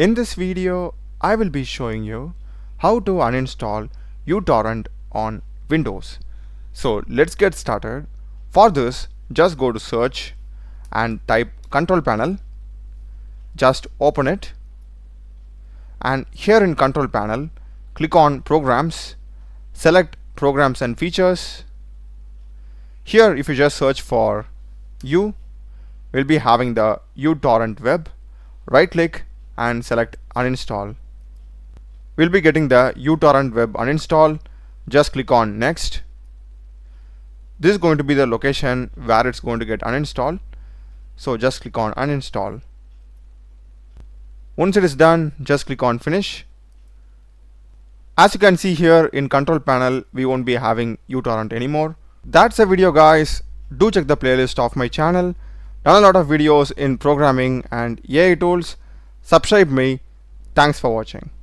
In this video, I will be showing you how to uninstall uTorrent on Windows. So let's get started. For this, just go to search and type control panel. Just open it. And here in control panel, click on programs, select programs and features. Here if you just search for U, we'll be having the uTorrent web. Right click and select uninstall. We'll be getting the uTorrent web uninstall. Just click on next. This is going to be the location where it's going to get uninstalled. So just click on uninstall. Once it is done, just click on finish. As you can see here in control panel, we won't be having uTorrent anymore. That's the video, guys. Do check the playlist of my channel. Done a lot of videos in programming and AI tools. Subscribe me. Thanks for watching.